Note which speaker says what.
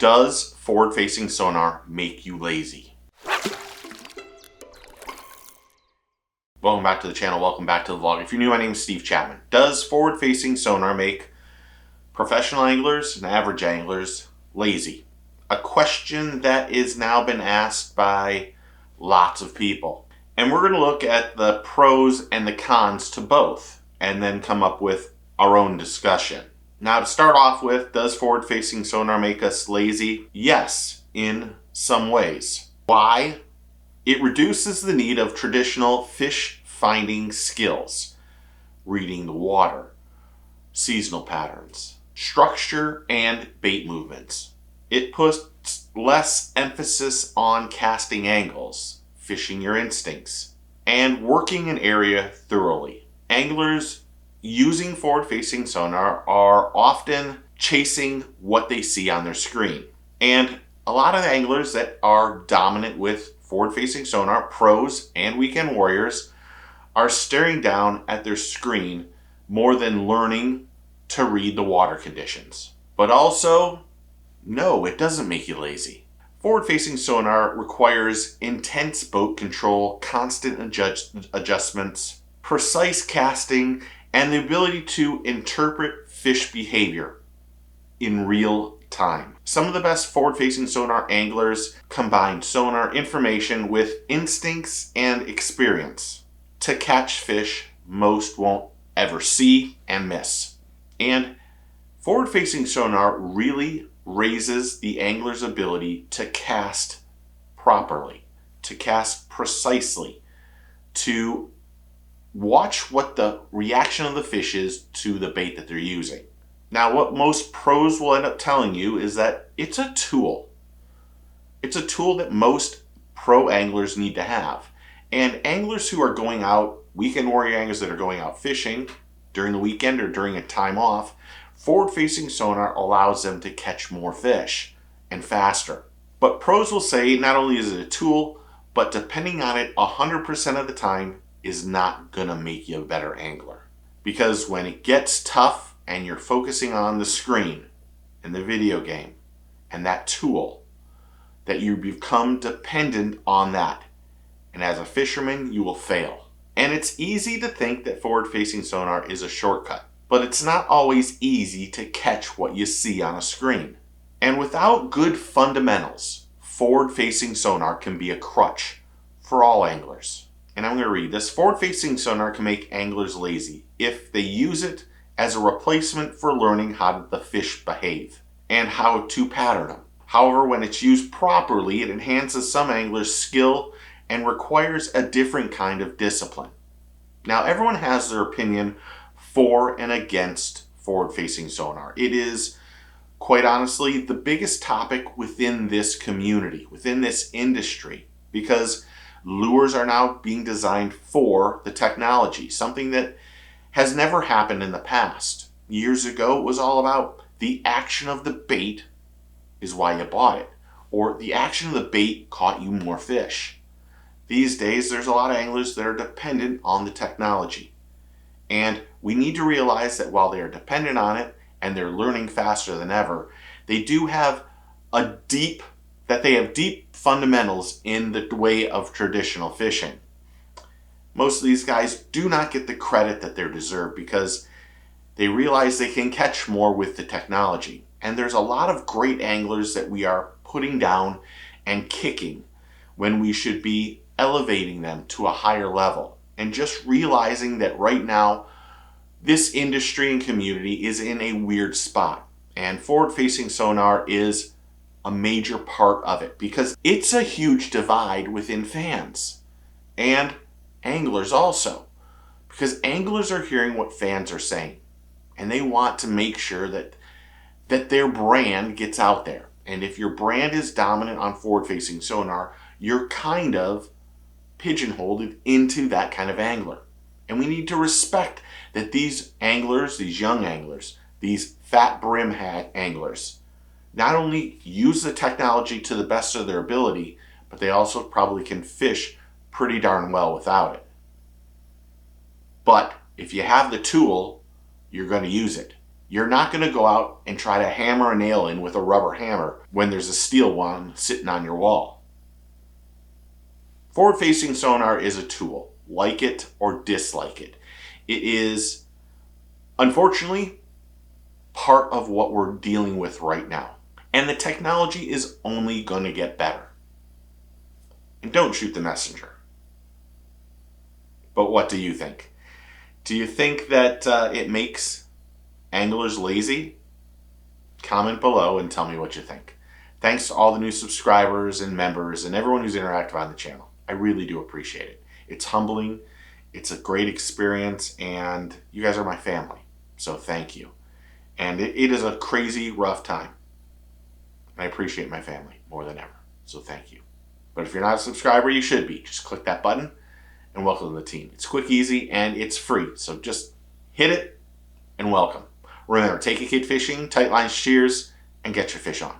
Speaker 1: Does forward-facing sonar make you lazy? Welcome back to the channel. Welcome back to the vlog. If you're new, my name is Steve Chapman. Does forward-facing sonar make professional anglers and average anglers lazy? A question that is now been asked by lots of people. And we're going to look at the pros and the cons to both and then come up with our own discussion. Now, to start off with, does forward-facing sonar make us lazy? Yes, in some ways. Why? It reduces the need of traditional fish finding skills, reading the water, seasonal patterns, structure, and bait movements. It puts less emphasis on casting angles, fishing your instincts, and working an area thoroughly. Anglers using forward-facing sonar are often chasing what they see on their screen. And a lot of anglers that are dominant with forward-facing sonar, pros and weekend warriors, are staring down at their screen more than learning to read the water conditions. But also, no, it doesn't make you lazy. Forward-facing sonar requires intense boat control, constant adjustments, precise casting, and the ability to interpret fish behavior in real time. Some of the best forward-facing sonar anglers combine sonar information with instincts and experience to catch fish most won't ever see and miss. And forward-facing sonar really raises the angler's ability to cast properly, to cast precisely, to watch what the reaction of the fish is to the bait that they're using. Now, what most pros will end up telling you is that it's a tool. It's a tool that most pro anglers need to have. And anglers who are going out, weekend warrior anglers that are going out fishing during the weekend or during a time off, forward-facing sonar allows them to catch more fish and faster. But pros will say not only is it a tool, but depending on it 100% of the time is not gonna make you a better angler. Because when it gets tough and you're focusing on the screen and the video game and that tool, that you become dependent on that. And as a fisherman, you will fail. And it's easy to think that forward-facing sonar is a shortcut, but it's not always easy to catch what you see on a screen. And without good fundamentals, forward-facing sonar can be a crutch for all anglers. And I'm going to read this. Forward-facing sonar can make anglers lazy if they use it as a replacement for learning how the fish behave and how to pattern them. However, when it's used properly, it enhances some anglers' skill and requires a different kind of discipline. Now, everyone has their opinion for and against forward-facing sonar. It is, quite honestly, the biggest topic within this community, within this industry, because lures are now being designed for the technology, something that has never happened in the past. Years ago, it was all about the action of the bait is why you bought it, or the action of the bait caught you more fish. These days, there's a lot of anglers that are dependent on the technology. And we need to realize that while they are dependent on it and they're learning faster than ever, they do have deep fundamentals in the way of traditional fishing. Most of these guys do not get the credit that they deserve because they realize they can catch more with the technology. And there's a lot of great anglers that we are putting down and kicking when we should be elevating them to a higher level. And just realizing that right now, this industry and community is in a weird spot. And forward-facing sonar is a major part of it because it's a huge divide within fans and anglers also. Because anglers are hearing what fans are saying and they want to make sure that their brand gets out there. And if your brand is dominant on forward-facing sonar, you're kind of pigeonholed into that kind of angler. And we need to respect that these anglers, these young anglers, these fat brim hat anglers, not only use the technology to the best of their ability, but they also probably can fish pretty darn well without it. But if you have the tool, you're going to use it. You're not going to go out and try to hammer a nail in with a rubber hammer when there's a steel one sitting on your wall. Forward-facing sonar is a tool. Like it or dislike it. It is, unfortunately, part of what we're dealing with right now. And the technology is only going to get better. And don't shoot the messenger. But what do you think? Do you think that it makes anglers lazy? Comment below and tell me what you think. Thanks to all the new subscribers and members and everyone who's interactive on the channel. I really do appreciate it. It's humbling, it's a great experience, and you guys are my family. So thank you. And it is a crazy, rough time. And I appreciate my family more than ever. So thank you. But if you're not a subscriber, you should be. Just click that button and welcome to the team. It's quick, easy, and it's free. So just hit it and welcome. Remember, take a kid fishing, tight lines, shears, and get your fish on.